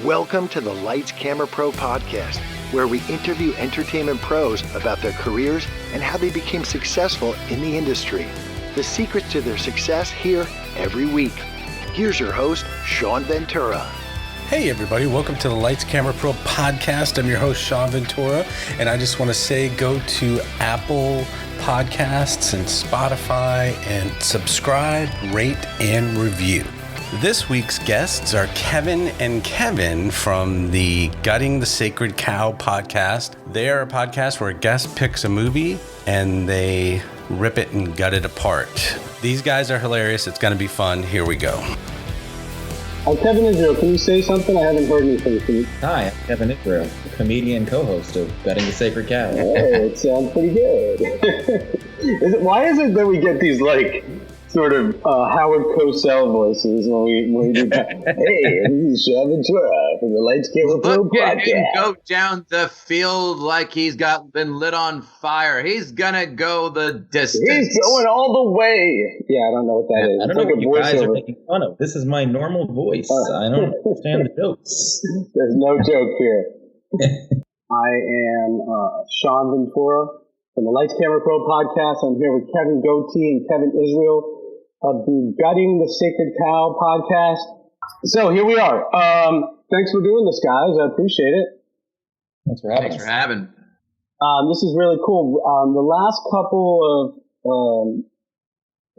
Welcome to the Lights Camera Pro podcast, where we interview entertainment pros about their careers and how they became successful in the industry. The secrets to their success here every week. Here's your host, Sean Ventura. Hey everybody, welcome to the Lights Camera Pro podcast. I'm your host, Sean Ventura, and I just want to say go to Apple Podcasts and Spotify and subscribe, rate, and review. This week's guests are Kevin and Kevin from the Gutting the Sacred Cow podcast. They are a podcast where a guest picks a movie and they rip it and gut it apart. These guys are hilarious. It's going to be fun. Here we go. Kevin Israel, can you say something? I haven't heard anything from you. Hi, I'm Kevin Israel, comedian co-host of Gutting the Sacred Cow. Oh, it sounds pretty good. Why is it that we get these, sort of Howard Cosell voices when we do hey, this is Sean Ventura from the Lights Camera Pro Look at him podcast. go down the field like he's been lit on fire. He's gonna go the distance. He's going all the way. Yeah, I don't know what that is. I don't know what you guys are making fun of. This is my normal voice. I don't understand the jokes. There's no joke here. I am Sean Ventura from the Lights Camera Pro podcast. I'm here with Kevin Goatee and Kevin Israel of the Gutting the Sacred Cow podcast. So here we are. Thanks for doing this, guys. I appreciate it. Thanks for having us. This is really cool. The last couple of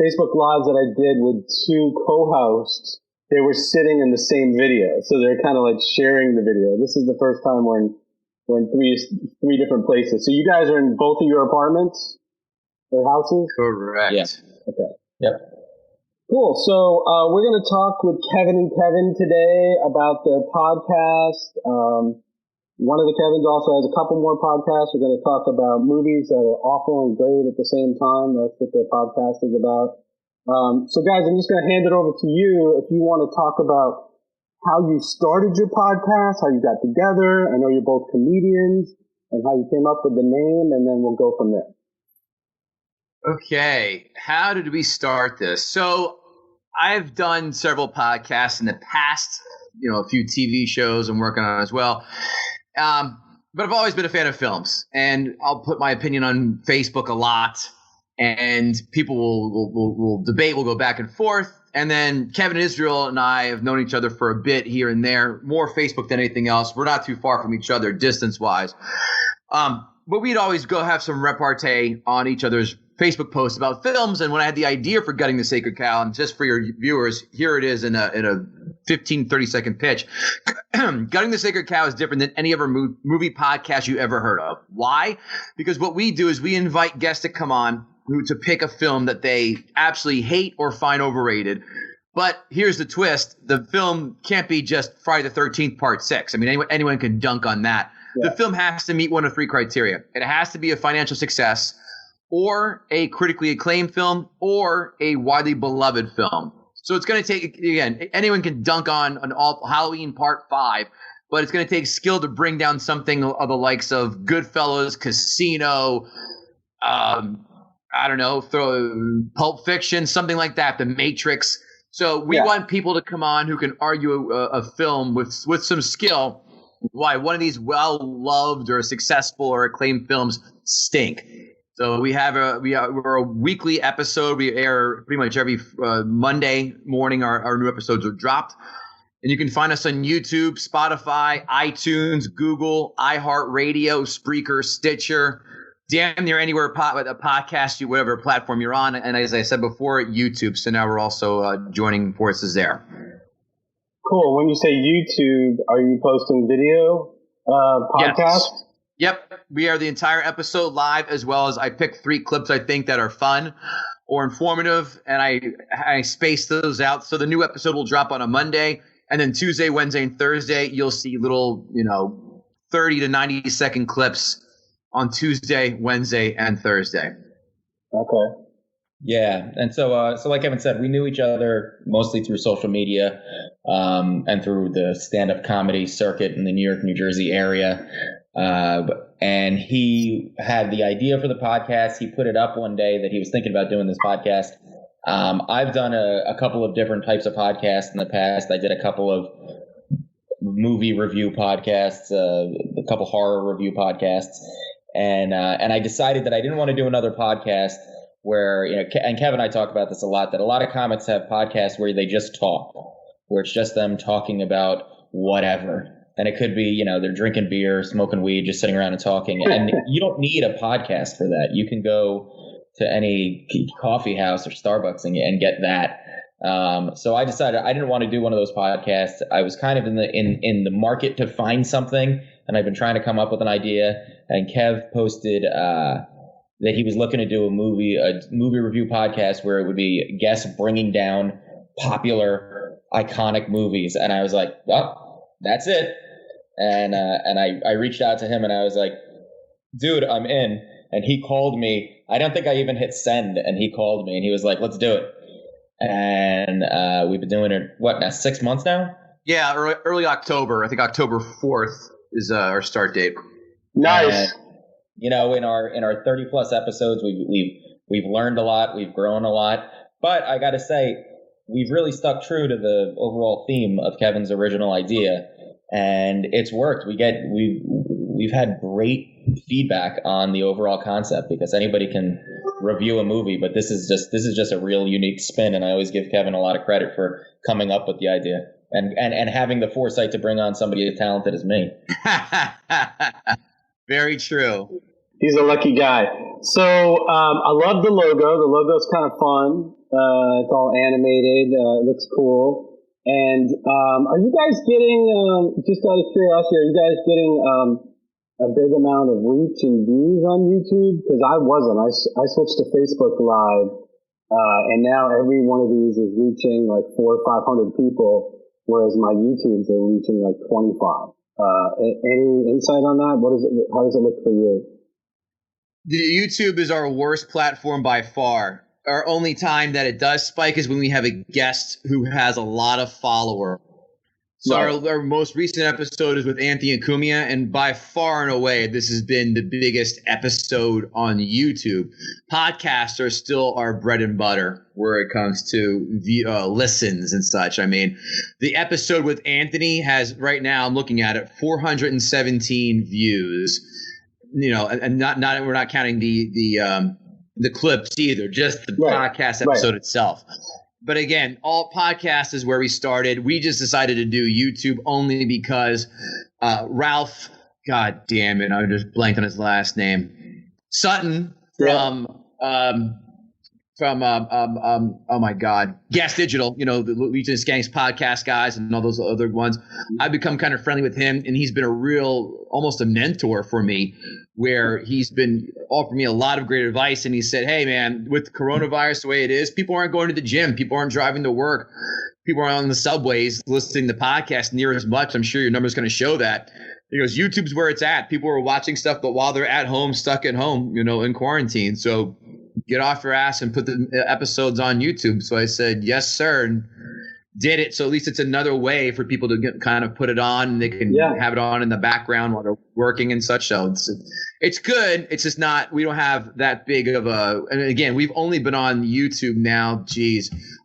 Facebook Lives that I did with two co-hosts, they were sitting in the same video. So they're kind of like sharing the video. This is the first time we're in three different places. So you guys are in both of your apartments or houses? Correct. Yeah. Okay. Yep. Cool. So we're going to talk with Kevin and Kevin today about their podcast. One of the Kevins also has a couple more podcasts. We're going to talk about movies that are awful and great at the same time. That's what their podcast is about. So guys, I'm just going to hand it over to you if you want to talk about how you started your podcast, how you got together. I know you're both comedians, and how you came up with the name, and then we'll go from there. Okay, how did we start this? So I've done several podcasts in the past, a few TV shows I'm working on as well. But I've always been a fan of films, and I'll put my opinion on Facebook a lot, and people will debate, we'll go back and forth. And then Kevin Israel and I have known each other for a bit here and there, more Facebook than anything else. We're not too far from each other distance-wise. But we'd always go have some repartee on each other's Facebook posts about films. And when I had the idea for Gutting the Sacred Cow, and just for your viewers, here it is in a 15, 30-second pitch. Gutting the Sacred Cow is different than any other movie podcast you ever heard of. Why? Because what we do is we invite guests to come on to pick a film that they absolutely hate or find overrated. But here's the twist. The film can't be just Friday the 13th Part 6. I mean, anyone can dunk on that. Yeah. The film has to meet one of three criteria. It has to be a financial success, or a critically acclaimed film, or a widely beloved film. So it's going to take, again, anyone can dunk on Halloween Part 5, but it's going to take skill to bring down something of the likes of Goodfellas, Casino, throw Pulp Fiction, something like that, The Matrix. So we want people to come on who can argue a film with some skill why one of these well-loved or successful or acclaimed films stink. So we're a weekly episode. We air pretty much every Monday morning. Our new episodes are dropped. And you can find us on YouTube, Spotify, iTunes, Google, iHeartRadio, Spreaker, Stitcher, damn near anywhere a podcast, whatever platform you're on. And as I said before, YouTube. So now we're also joining forces there. Cool. When you say YouTube, are you posting video podcasts? Yes. Yep. We are the entire episode live, as well as I pick 3 clips I think that are fun or informative, and I space those out. So the new episode will drop on a Monday, and then Tuesday, Wednesday, and Thursday, you'll see little, 30 to 90 second clips on Tuesday, Wednesday, and Thursday. Okay. Yeah. And so like Kevin said, we knew each other mostly through social media and through the stand-up comedy circuit in the New York, New Jersey area. And he had the idea for the podcast. He put it up one day that he was thinking about doing this podcast. I've done a couple of different types of podcasts in the past. I did a couple of movie review podcasts, a couple horror review podcasts, and I decided that I didn't want to do another podcast where, and Kevin and I talk about this a lot, that a lot of comics have podcasts where they just talk, where it's just them talking about whatever. And it could be, they're drinking beer, smoking weed, just sitting around and talking. And you don't need a podcast for that. You can go to any coffee house or Starbucks and get that. So I decided I didn't want to do one of those podcasts. I was kind of in the market to find something, and I've been trying to come up with an idea. And Kev posted that he was looking to do a movie review podcast where it would be guests bringing down popular, iconic movies. And I was like, well, that's it. And I reached out to him and I was like, dude, I'm in. And he called me. I don't think I even hit send. And he called me and he was like, let's do it. And we've been doing it, now, 6 months now? Yeah, early October. I think October 4th is our start date. Nice. In our 30 plus episodes, we've learned a lot. We've grown a lot. But I got to say, we've really stuck true to the overall theme of Kevin's original idea. And it's worked. We've had great feedback on the overall concept because anybody can review a movie, but this is just a real unique spin. And I always give Kevin a lot of credit for coming up with the idea and having the foresight to bring on somebody as talented as me. Very true. He's a lucky guy. So I love the logo. The logo's kind of fun. It's all animated. It looks cool. And are you guys getting, just out of curiosity, are you guys getting a big amount of reach and views on YouTube? Because I wasn't. I switched to Facebook Live, and now every one of these is reaching like 400 or 500 people, whereas my YouTubes are reaching like 25. Any insight on that? How does it look for you? The YouTube is our worst platform by far. Our only time that it does spike is when we have a guest who has a lot of followers. So Right. our most recent episode is with Anthony Acumia, and by far and away, this has been the biggest episode on YouTube. Podcasts are still our bread and butter where it comes to listens and such. I mean, the episode with Anthony has right now, I'm looking at it, 417 views. And not we're not counting the clips either, just the podcast episode itself. But again, all podcasts is where we started. We just decided to do YouTube only because Ralph, God damn it, I just blanked on his last name, Sutton from oh my God, Gas Digital, the Legion of Skanks podcast guys and all those other ones. I've become kind of friendly with him, and he's been almost a mentor for me, where he's been offering me a lot of great advice. And he said, hey man, with coronavirus the way it is, people aren't going to the gym, people aren't driving to work, people aren't on the subways listening to podcasts near as much. I'm sure your number's going to show that. He goes, YouTube's where it's at. People are watching stuff, but while they're at home, stuck at home, in quarantine. So get off your ass and put the episodes on YouTube. So I said, yes, sir, and did it. So at least it's another way for people to kind of put it on, and they can have it on in the background while they're working and such. So it's good. It's just not, we don't have that big of and again, we've only been on YouTube now,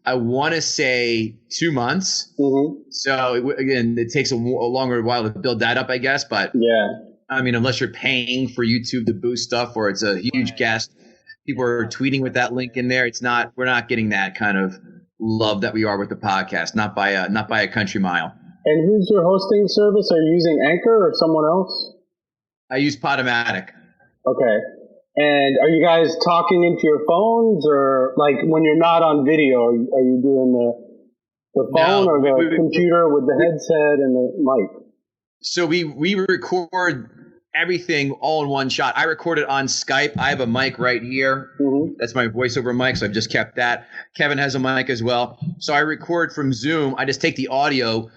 I want to say 2 months. Mm-hmm. So again, it takes a longer while to build that up, I guess. But yeah, I mean, unless you're paying for YouTube to boost stuff or it's a huge guest, people are tweeting with that link in there. We're not getting that kind of love that we are with the podcast, not by a country mile. And who's your hosting service? Are you using Anchor or someone else? I use Podomatic. Okay. And are you guys talking into your phones, or like when you're not on video, are you doing the phone or the computer with the headset and the mic? So we record everything all in one shot. I record it on Skype. I have a mic right here. Mm-hmm. That's my voiceover mic, so I've just kept that. Kevin has a mic as well. So I record from Zoom. I just take the audio,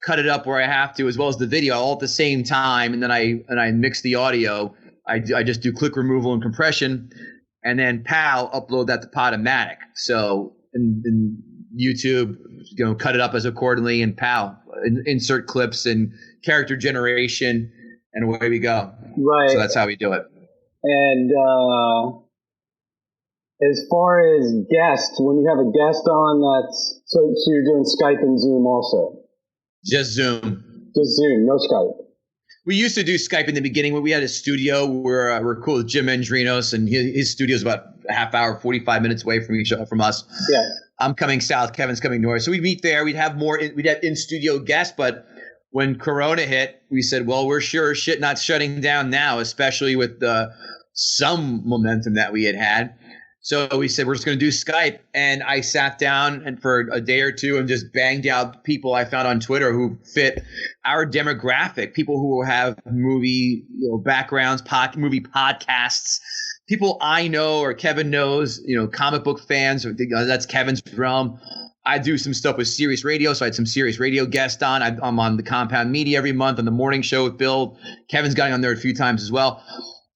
cut it up where I have to, as well as the video, all at the same time, and then I mix the audio. I just do click removal and compression, and then upload that to Podomatic. So in YouTube, cut it up as accordingly, and insert clips and character generation, and away we go. Right. So that's how we do it. And as far as guests, when you have a guest on, so you're doing Skype and Zoom also? Just Zoom. Just Zoom, no Skype. We used to do Skype in the beginning when we had a studio. We're cool with Jim Andrinos, and his studio is about a half hour, 45 minutes away from us. Yeah. I'm coming south, Kevin's coming north. So we'd meet there. We'd have in-studio guests, but when Corona hit, we said, well, we're sure as shit not shutting down now, especially with some momentum that we had. So we said, we're just going to do Skype. And I sat down and for a day or two and just banged out people I found on Twitter who fit our demographic, people who have movie backgrounds, movie podcasts, people I know or Kevin knows, comic book fans. That's Kevin's realm. I do some stuff with Sirius Radio, so I had some Sirius Radio guests on. I'm on the Compound Media every month on the morning show with Bill. Kevin's gotten on there a few times as well.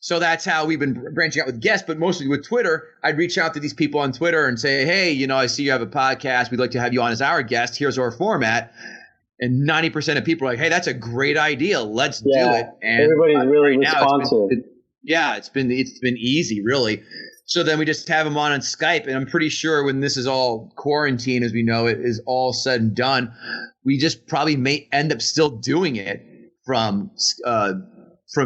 So that's how we've been branching out with guests, but mostly with Twitter. I'd reach out to these people on Twitter and say, hey, I see you have a podcast. We'd like to have you on as our guest. Here's our format. And 90% of people are like, hey, that's a great idea. Let's do it. And everybody's really responsive. It's been easy, really. So then we just have them on Skype. And I'm pretty sure when this is all quarantine, as we know it, is all said and done, we just probably may end up still doing it from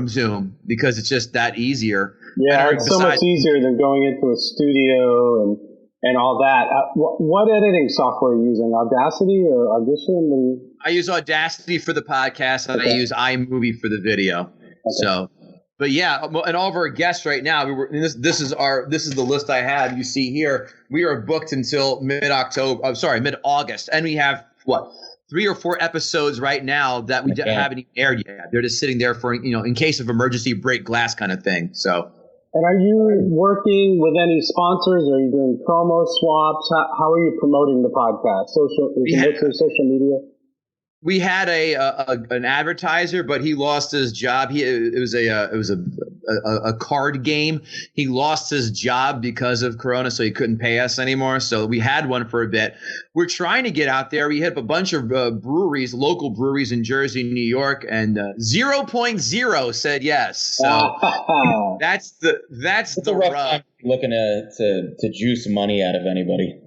Zoom because it's just that easier. Yeah, it's so much easier than going into a studio and all that. What editing software are you using? Audacity or Audition? I use Audacity for the podcast, and I use iMovie for the video. Okay. So, but yeah, and all of our guests right now, this is the list I have. You see here, we are booked until mid-August, and we have 3 or 4 episodes right now that we haven't even aired yet. They're just sitting there for, in case of emergency, break glass kind of thing. So. And are you working with any sponsors? Are you doing promo swaps? How are you promoting the podcast? Social media? We had an advertiser, but he lost his job. It was a card game. He lost his job because of Corona, so he couldn't pay us anymore. So we had one for a bit. We're trying to get out there. We hit up a bunch of breweries, local breweries in Jersey, New York, and 0.0 said yes. So that's the rub. Looking to juice money out of anybody.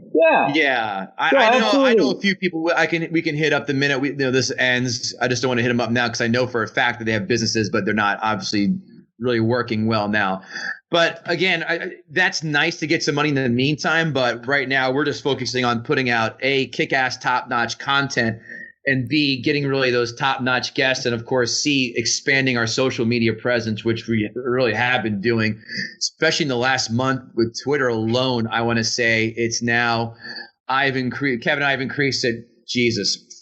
Yeah. I know a few people we can hit up the minute this ends. I just don't want to hit them up now because I know for a fact that they have businesses, but they're not obviously really working well now. But again, that's nice to get some money in the meantime. But right now we're just focusing on putting out kick-ass, top-notch content, and B, getting really those top-notch guests, and of course, C, expanding our social media presence, which we really have been doing, especially in the last month with Twitter alone. I want to say it's now Kevin and I have increased it,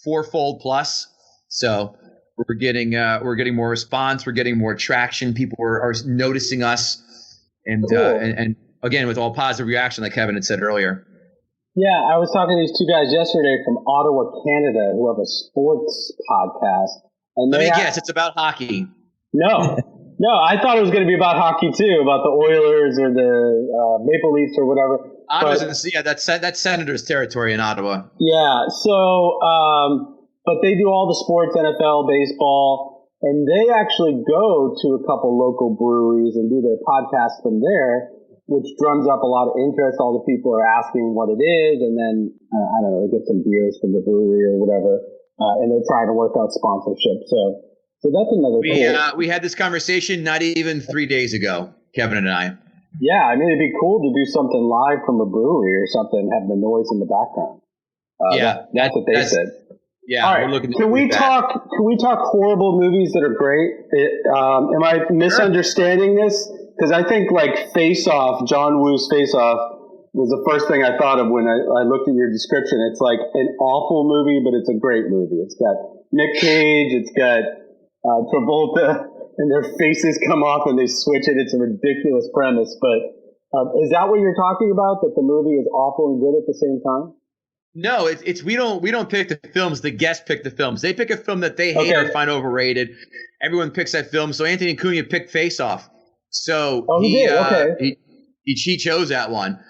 fourfold plus. So we're getting more response, we're getting more traction. People are noticing us, and cool. and again with all positive reaction, like Kevin had said earlier. Yeah, I was talking to these 2 guys yesterday from Ottawa, Canada, who have a sports podcast. And let me guess, it's about hockey. No, I thought it was going to be about hockey too, about the Oilers or the Maple Leafs or whatever. That's Senators' territory in Ottawa. Yeah, so but they do all the sports, NFL, baseball, and they actually go to a couple local breweries and do their podcast from there, which drums up a lot of interest. All the people are asking what it is, and then, I don't know, they get some beers from the brewery or whatever, and they're trying to work out sponsorship. So that's another thing. We had this conversation not even 3 days ago, Kevin and I. Yeah, I mean, it'd be cool to do something live from a brewery or something, have the noise in the background. That's what they said. Yeah, all right. We're looking to Can we talk horrible movies that are great? Am I misunderstanding this? Because I think Face Off, John Woo's Face Off, was the first thing I thought of when I looked at your description. It's like an awful movie, but it's a great movie. It's got Nick Cage, it's got Travolta, and their faces come off and they switch it. It's a ridiculous premise. But is that what you're talking about, that the movie is awful and good at the same time? No, it's we don't pick the films. The guests pick the films. They pick a film that they hate or find overrated. Everyone picks that film. So Anthony Cunha picked Face Off. So he chose that one.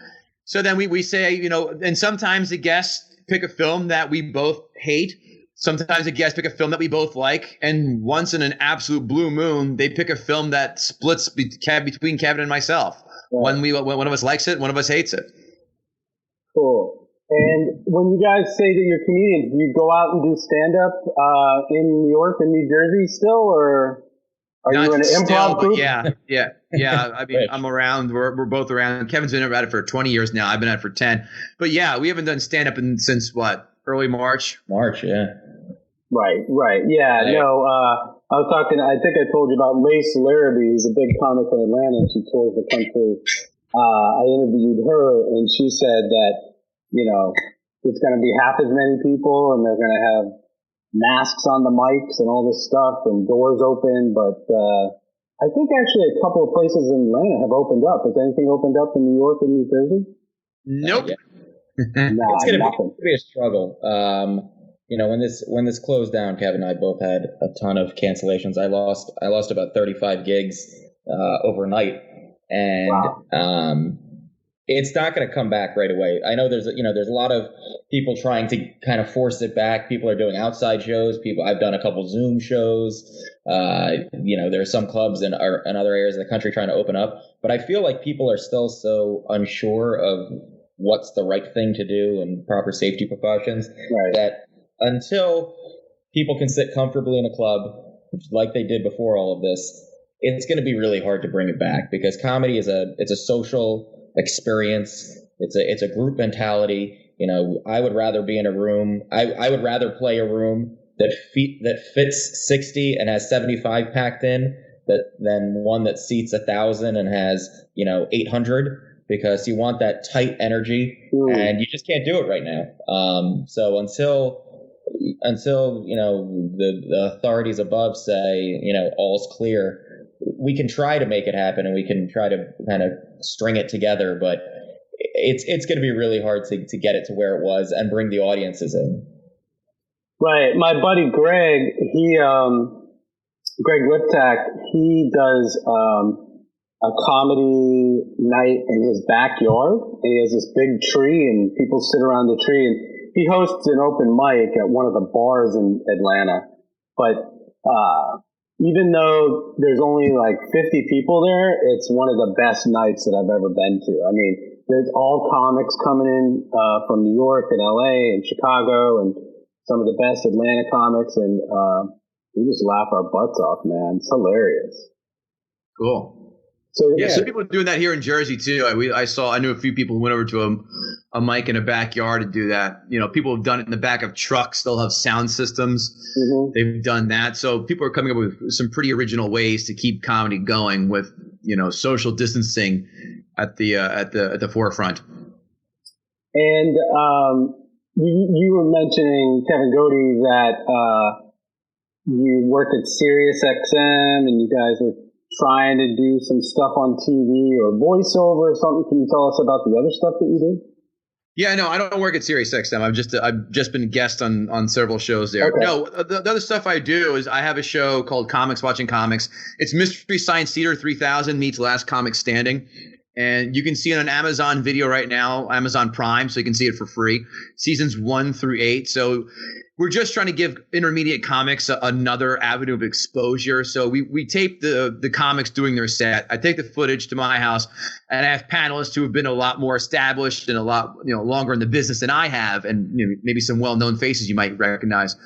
So then we say, and sometimes the guests pick a film that we both hate. Sometimes the guests pick a film that we both like. And once in an absolute blue moon, they pick a film that splits between Kevin and myself. Right. One of us likes it, one of us hates it. Cool. And when you guys say that you're comedians, do you go out and do stand-up in New York and New Jersey still, or are you in an improv group? Yeah. I mean, I'm around. We're both around. Kevin's been at it for 20 years now. I've been at it for 10. But yeah, we haven't done stand-up since what? Early March? March, yeah. Right. Yeah, no, I was talking, I think I told you about Lace Larrabee, who's a big comic in Atlanta, and she tours the country. I interviewed her, and she said that, it's going to be half as many people, and they're going to have masks on the mics and all this stuff, and doors open. But I think actually a couple of places in Atlanta have opened up. Has anything opened up in New York and New Jersey? Nope. Nah, it's going to be a struggle. When this closed down, Kevin and I both had a ton of cancellations. I lost about 35 gigs overnight, and wow. It's not going to come back right away. I know there's a lot of people trying to kind of force it back. People are doing outside shows. I've done a couple Zoom shows. There are some clubs in other areas of the country trying to open up, but I feel like people are still so unsure of what's the right thing to do and proper safety precautions that until people can sit comfortably in a club, like they did before all of this, it's going to be really hard to bring it back, because comedy is a social experience. It's a group mentality. I would rather be in a room. I would rather play a room that fits 60 and has 75 packed in than one that seats 1,000 and has 800, because you want that tight energy, and you just can't do it right now. So until the authorities above say all's clear, we can try to make it happen, and we can try to kind of string it together, but it's going to be really hard to get it to where it was and bring the audiences in. Right. My buddy Greg, Greg Liptak, he does a comedy night in his backyard, and he has this big tree, and people sit around the tree, and he hosts an open mic at one of the bars in Atlanta. But even though there's only like 50 people there, it's one of the best nights that I've ever been to. I mean, there's all comics coming in from New York and LA and Chicago, and some of the best Atlanta comics, and we just laugh our butts off, man. It's hilarious. Cool. So some people are doing that here in Jersey too. I knew a few people who went over to a mic in a backyard to do that. People have done it in the back of trucks. They'll have sound systems. Mm-hmm. They've done that. So people are coming up with some pretty original ways to keep comedy going with social distancing at the forefront. And you were mentioning, Kevin Godey, that you work at Sirius XM, and you guys were trying to do some stuff on TV or voiceover or something. Can you tell us about the other stuff that you do? Yeah, no, I don't work at Sirius XM. I've just been a guest on several shows there. Okay. No, the other stuff I do is I have a show called Comics Watching Comics. It's Mystery Science Theater 3000 meets Last Comic Standing. And you can see it on Amazon Video right now, Amazon Prime, so you can see it for free. Seasons 1 through 8. So we're just trying to give intermediate comics another avenue of exposure. So we tape the comics doing their set. I take the footage to my house, and I have panelists who have been a lot more established and a lot longer in the business than I have, and maybe some well-known faces you might recognize.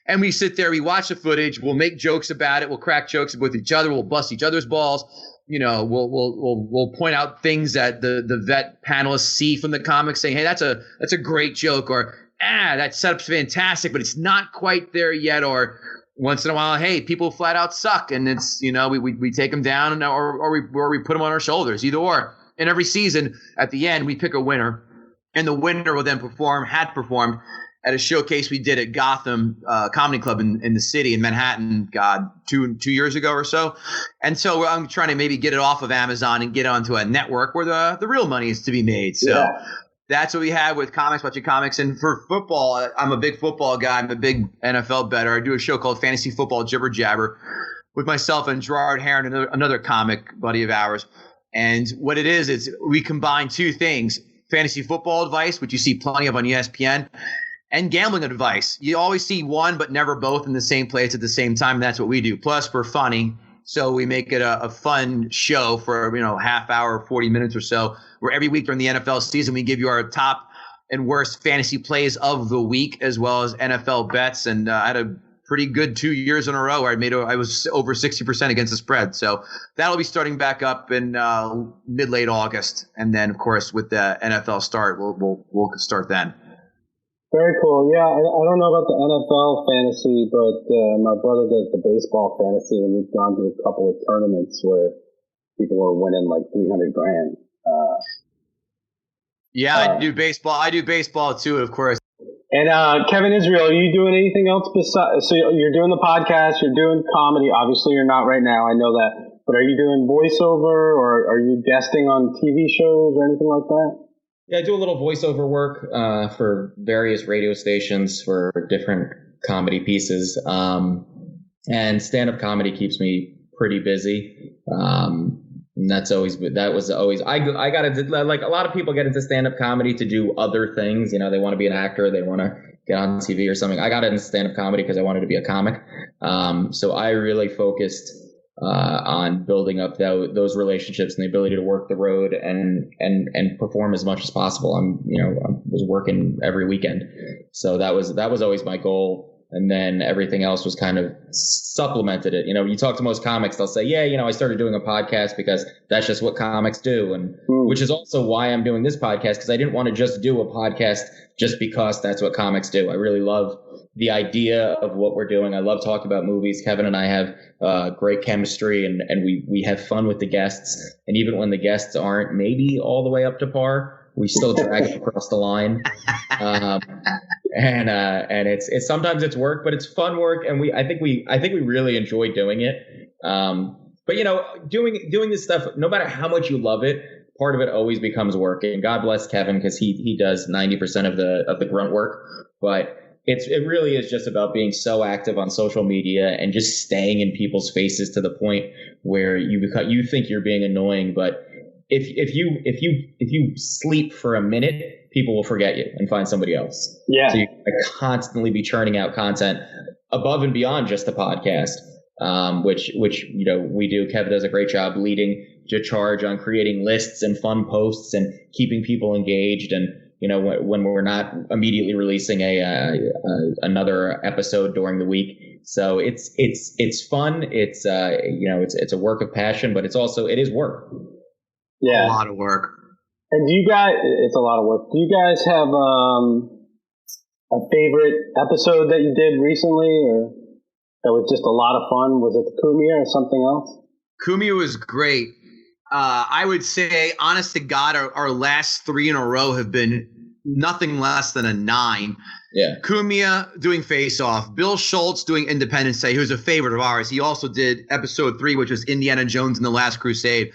And we sit there, we watch the footage, we'll make jokes about it, we'll crack jokes with each other, we'll bust each other's balls. We'll point out things that the vet panelists see from the comics, saying, "Hey, that's a great joke," or that setup's fantastic, but it's not quite there yet. Or once in a while, hey, people flat out suck, and it's we take them down, or we put them on our shoulders, either or. And every season, at the end, we pick a winner, and the winner will then had performed at a showcase we did at Gotham Comedy Club in the city in Manhattan, 2 years ago or so. And so I'm trying to maybe get it off of Amazon and get onto a network where the real money is to be made. So that's what we have with Comics Watching Comics. And for football, I'm a big football guy. I'm a big NFL bettor. I do a show called Fantasy Football Jibber Jabber with myself and Gerard Heron, another comic buddy of ours. And what it is we combine two things: fantasy football advice, which you see plenty of on ESPN, and gambling advice. You always see one, but never both in the same place at the same time. And that's what we do. Plus, we're funny. So we make it a fun show for, half hour, 40 minutes or so, where every week during the NFL season, we give you our top and worst fantasy plays of the week, as well as NFL bets. And I had a pretty good 2 years in a row where I was over 60% against the spread. So that'll be starting back up in mid-late August. And then, of course, with the NFL start, we'll start then. Very cool. Yeah, I don't know about the NFL fantasy, but my brother does the baseball fantasy, and we've gone to a couple of tournaments where people are winning like $300 grand. I do baseball. I do baseball too, of course. And Kevin Israel, are you doing anything else besides? So you're doing the podcast, you're doing comedy. Obviously, you're not right now. I know that. But are you doing voiceover, or are you guesting on TV shows or anything like that? Yeah, I do a little voiceover work for various radio stations for different comedy pieces. And stand-up comedy keeps me pretty busy. And that was always I got into, like a lot of people get into stand-up comedy to do other things. They want to be an actor, they want to get on TV or something. I got into stand-up comedy because I wanted to be a comic. So I really focused on building up those relationships and the ability to work the road and perform as much as possible. I was working every weekend, so that was always my goal. And then everything else was kind of supplemented it. You talk to most comics, they'll say, yeah, I started doing a podcast because that's just what comics do. And which is also why I'm doing this podcast, because I didn't want to just do a podcast just because that's what comics do. I really love the idea of what we're doing. I love talking about movies. Kevin and I have great chemistry, and we have fun with the guests. And even when the guests aren't maybe all the way up to par, we still drag it across the line. And it's sometimes it's work, but it's fun work. And I think we really enjoy doing it. But doing this stuff, no matter how much you love it, part of it always becomes work. And God bless Kevin, because he does 90% of the grunt work. But it really is just about being so active on social media and just staying in people's faces to the point where you think you're being annoying, but if you sleep for a minute, people will forget you and find somebody else. Yeah. So you constantly be churning out content above and beyond just the podcast, which we do. Kevin does a great job leading the charge on creating lists and fun posts and keeping people engaged. And when we're not immediately releasing another episode during the week. So it's fun. It's it's a work of passion, but it is work. Yeah. A lot of work. And it's a lot of work. Do you guys have a favorite episode that you did recently, or that was just a lot of fun? Was it the Cumia or something else? Cumia was great. I would say, honest to God, our last three in a row have been nothing less than a 9. Yeah. Cumia doing Face Off. Bill Schultz doing Independence Day, who's a favorite of ours. He also did episode 3, which was Indiana Jones and the Last Crusade.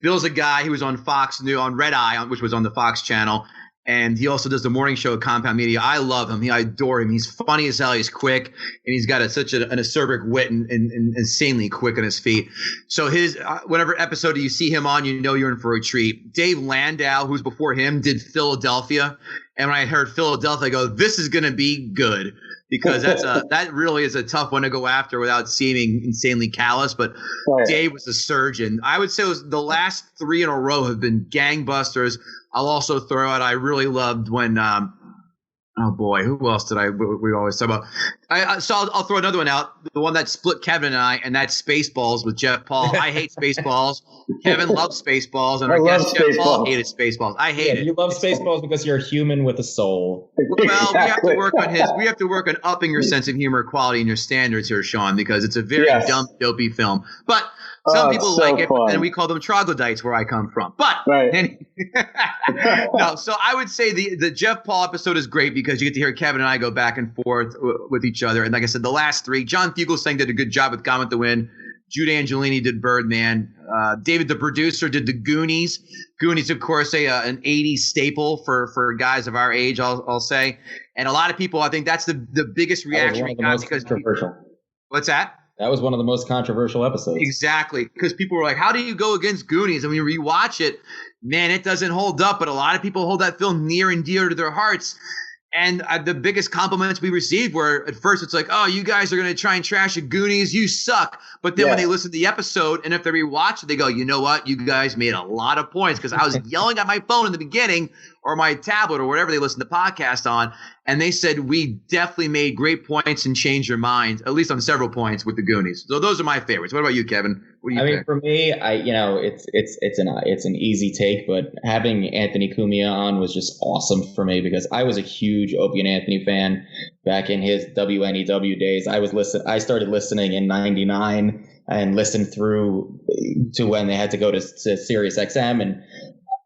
Bill's a guy who was on Fox News, on Red Eye, which was on the Fox channel. And he also does the morning show at Compound Media. I love him. I adore him. He's funny as hell. He's quick, and he's got such an acerbic wit and insanely quick on his feet. So his whatever episode you see him on, you're in for a treat. Dave Landau, who's before him, did Philadelphia. And when I heard Philadelphia, I go, this is going to be good, because that really is a tough one to go after without seeming insanely callous. But right. Dave was a surgeon. I would say the last 3 in a row have been gangbusters. I'll also throw out, I really loved when oh boy, who else did we always talk about? I'll throw another one out. The one that split Kevin and I, and that's Spaceballs with Jeff Paul. I hate Spaceballs. Kevin loves Spaceballs, and our guest Jeff Paul hated Spaceballs. I hate it. You love Spaceballs because you're a human with a soul. Well, we have to work on we have to work on upping your sense of humor, quality, and your standards here, Sean, because it's a very dumb, dopey film. But some people like it, and we call them troglodytes where I come from. But no, so I would say the Jeff Paul episode is great because you get to hear Kevin and I go back and forth with each other. And like I said, the last 3, John Fugelsang did a good job with Gone with the Wind. Jude Angelini did Birdman. David, the producer, did The Goonies. Goonies, of course, an 80s staple for guys of our age, I'll say. And a lot of people, I think that's the biggest reaction we got because what's that? That was one of the most controversial episodes. Exactly, because people were like, how do you go against Goonies? And when you rewatch it, man, it doesn't hold up. But a lot of people hold that film near and dear to their hearts. And the biggest compliments we received were, at first, it's like, oh, you guys are going to try and trash the Goonies. You suck. But then when they listen to the episode, and if they rewatch it, they go, you know what? You guys made a lot of points, because I was yelling at my phone in the beginning or my tablet or whatever they listen to podcasts on. And they said, we definitely made great points and changed your mind, at least on several points with the Goonies. So those are my favorites. What about you, Kevin? What do you think? For me, it's an easy take, but having Anthony Cumia on was just awesome for me because I was a huge Opie and Anthony fan back in his WNEW days. I started listening in '99 and listened through to when they had to go to Sirius XM, and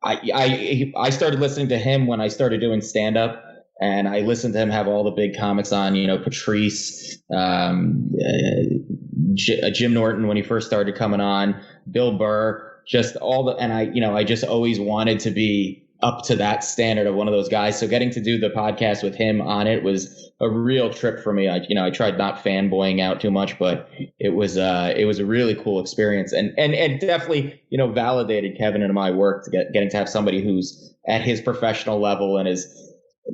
I started listening to him when I started doing stand up. And I listened to him have all the big comics on, Patrice, Jim Norton when he first started coming on, Bill Burr, just all the, and I just always wanted to be up to that standard of one of those guys. So getting to do the podcast with him on it was a real trip for me. I tried not fanboying out too much, but it was a really cool experience and definitely, validated Kevin and my work to getting to have somebody who's at his professional level and is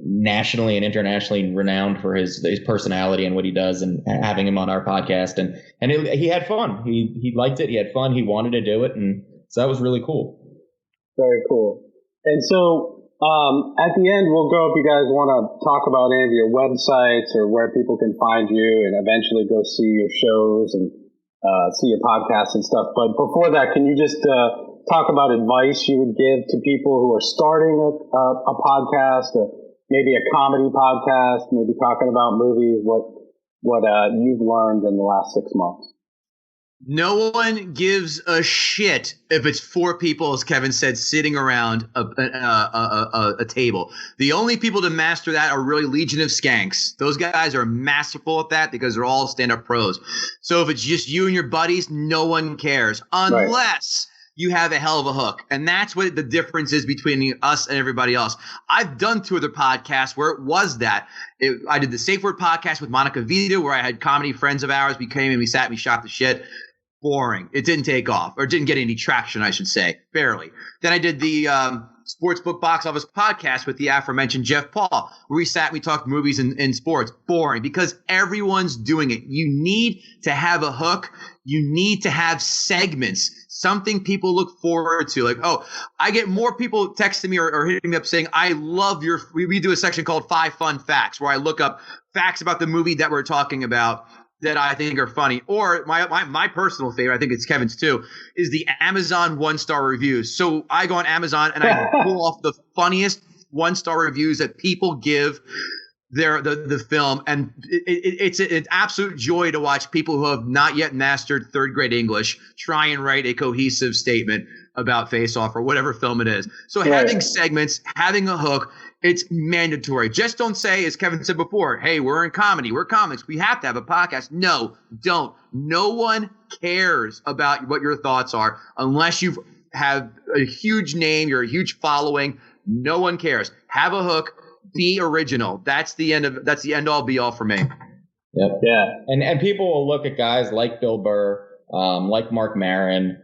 nationally and internationally renowned for his personality and what he does, and having him on our podcast. And he had fun. He liked it. He had fun. He wanted to do it. And so that was really cool. Very cool. And so at the end, we'll go if you guys want to talk about any of your websites or where people can find you and eventually go see your shows and see your podcasts and stuff. But before that, can you just talk about advice you would give to people who are starting a podcast, maybe a comedy podcast, maybe talking about movies, what you've learned in the last 6 months? No one gives a shit if it's 4 people, as Kevin said, sitting around a table. The only people to master that are really Legion of Skanks. Those guys are masterful at that because they're all stand-up pros. So if it's just you and your buddies, no one cares unless you have a hell of a hook. And that's what the difference is between us and everybody else. I've done 2 other podcasts where it was that. I did the Safe Word podcast with Monica Vita, where I had comedy friends of ours. We came and we sat and we shot the shit. Boring. It didn't take off, or didn't get any traction, I should say. Barely. Then I did the Sportsbook Box Office podcast with the aforementioned Jeff Paul, where we sat and we talked movies and sports. Boring, because everyone's doing it. You need to have a hook. You need to have segments, something people look forward to. Like, I get more people texting me or hitting me up saying, I love we do a section called 5 Fun Facts, where I look up facts about the movie that we're talking about that I think are funny. Or my personal favorite, I think it's Kevin's too, is the Amazon 1-star reviews. So I go on Amazon and I pull off the funniest 1-star reviews that people give the film, and it's an absolute joy to watch people who have not yet mastered 3rd grade English try and write a cohesive statement about Face Off or whatever film it is. So having segments, having a hook, it's mandatory. Just don't say, as Kevin said before, hey, we're in comedy, we're comics, we have to have a podcast. No, don't. No one cares about what your thoughts are unless you have a huge name, you're a huge following. No one cares. Have a hook. Be original. That's the end all be all for me. Yep. Yeah. And people will look at guys like Bill Burr, like Mark Maron,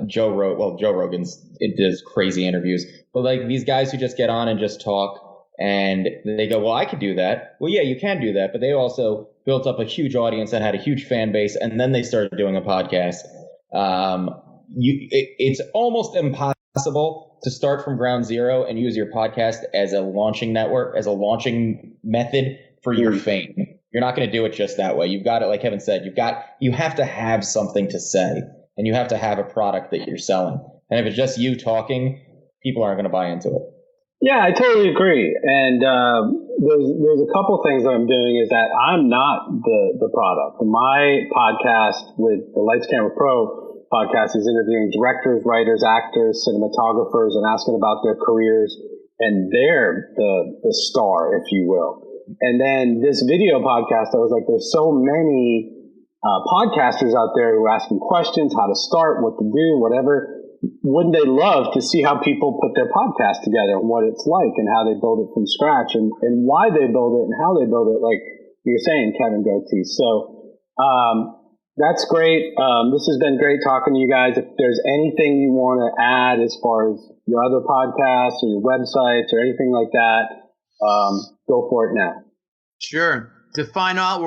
Joe Rogan's does crazy interviews, but like these guys who just get on and just talk and they go, well, I could do that. Well, yeah, you can do that. But they also built up a huge audience that had a huge fan base. And then they started doing a podcast. It's almost impossible to start from ground zero and use your podcast as a launching network, as a launching method for your fame. You're not going to do it just that way. You've got it, like Kevin said, you have to have something to say, and you have to have a product that you're selling. And if it's just you talking, people aren't going to buy into it. Yeah, I totally agree. And there's a couple things that I'm doing is that I'm not the product. My podcast with the Lights Camera Pro podcast is interviewing directors, writers, actors, cinematographers, and asking about their careers. And they're the star, if you will. And then this video podcast, I was like, there's so many podcasters out there who are asking questions, how to start, what to do, whatever. Wouldn't they love to see how people put their podcast together and what it's like and how they build it from scratch and why they build it and how they build it, like you were saying, Kevin Goatee. So that's great. This has been great talking to you guys. If there's anything you want to add as far as your other podcasts or your websites or anything like that, go for it now. Sure. To find out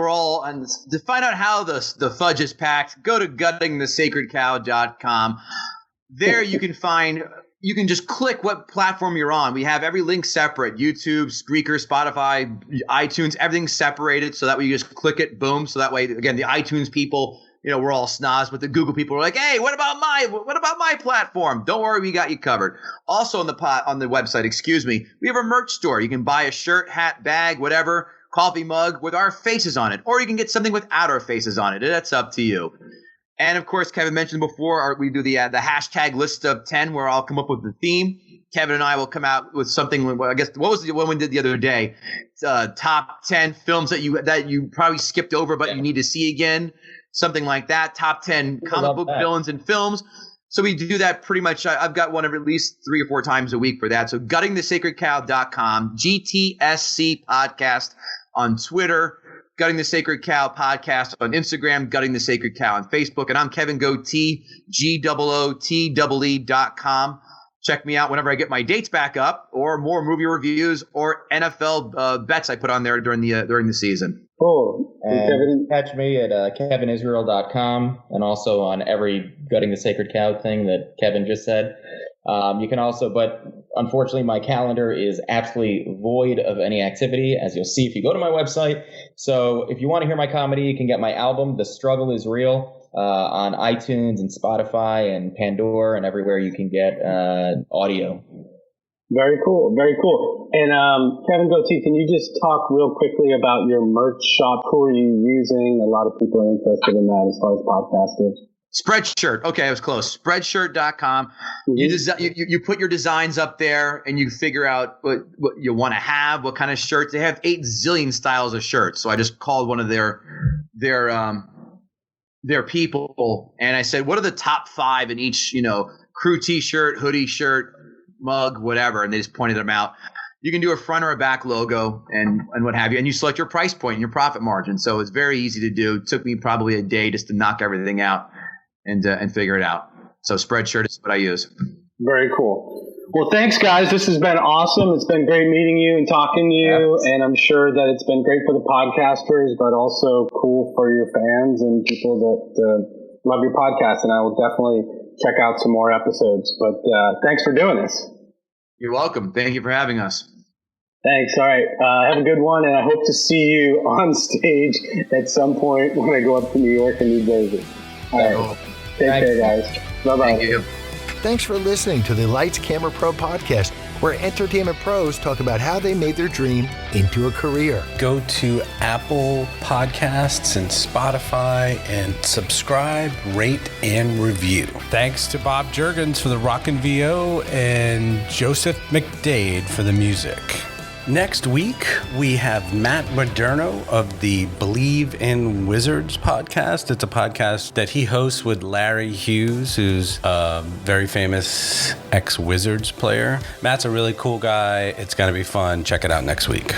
how the fudge is packed, go to guttingthesacredcow.com. There you can find you can just click what platform you're on. We have every link separate: YouTube, Spreaker, Spotify, iTunes, everything's separated. So that way you just click it, boom. So that way, again, the iTunes people, we're all snobs, but the Google people are like, hey, what about my platform? Don't worry, we got you covered. Also on the website, we have a merch store. You can buy a shirt, hat, bag, whatever, coffee mug with our faces on it, or you can get something without our faces on it. That's up to you. And of course, Kevin mentioned before, we do the hashtag list of 10, where I'll come up with the theme. Kevin and I will come out with something. I guess what was the one we did the other day? Top 10 films that you probably skipped over, but you need to see again. Something like that. Top 10 comic book villains and films. So we do that pretty much. I've got one at least 3 or 4 times a week for that. So guttingthesacredcow.com, GTSC podcast on Twitter, Gutting the Sacred Cow podcast on Instagram, Gutting the Sacred Cow on Facebook. And I'm Kevin Gootee, GOOTEE.com. Check me out whenever I get my dates back up, or more movie reviews or NFL bets I put on there during the season. Cool. And catch me at kevinisrael.com, and also on every Gutting the Sacred Cow thing that Kevin just said. You can also, but unfortunately my calendar is absolutely void of any activity, as you'll see if you go to my website. So if you want to hear my comedy, you can get my album, The Struggle Is Real, on iTunes and Spotify and Pandora and everywhere you can get audio. Very cool. Very cool. And Kevin Gootee, can you just talk real quickly about your merch shop? Who are you using? A lot of people are interested in that as far as podcasters. Spreadshirt. Okay, I was close. Spreadshirt.com. Mm-hmm. You put your designs up there, and you figure out what you want to have, what kind of shirts. They have 8 zillion styles of shirts. So I just called one of their people, and I said, what are the top 5 in each, crew t-shirt, hoodie shirt, mug, whatever, and they just pointed them out. You can do a front or a back logo and what have you, and you select your price point and your profit margin. So it's very easy to do. It took me probably a day just to knock everything out and figure it out. So Spreadshirt is what I use. Very cool. Well, thanks, guys. This has been awesome. It's been great meeting you and talking to you, and I'm sure that it's been great for the podcasters, but also cool for your fans and people that love your podcast, and I will definitely check out some more episodes. But thanks for doing this. You're welcome. Thank you for having us. Thanks. All right. Have a good one, and I hope to see you on stage at some point when I go up to New York and New Jersey. All right. Take care, guys. Bye-bye. Thank you. Thanks for listening to the Lights Camera Pro podcast, where entertainment pros talk about how they made their dream into a career. Go to Apple Podcasts and Spotify and subscribe, rate, and review. Thanks to Bob Juergens for the Rockin' VO and Joseph McDade for the music. Next week, we have Matt Moderno of the Believe in Wizards podcast. It's a podcast that he hosts with Larry Hughes, who's a very famous ex-Wizards player. Matt's a really cool guy. It's going to be fun. Check it out next week.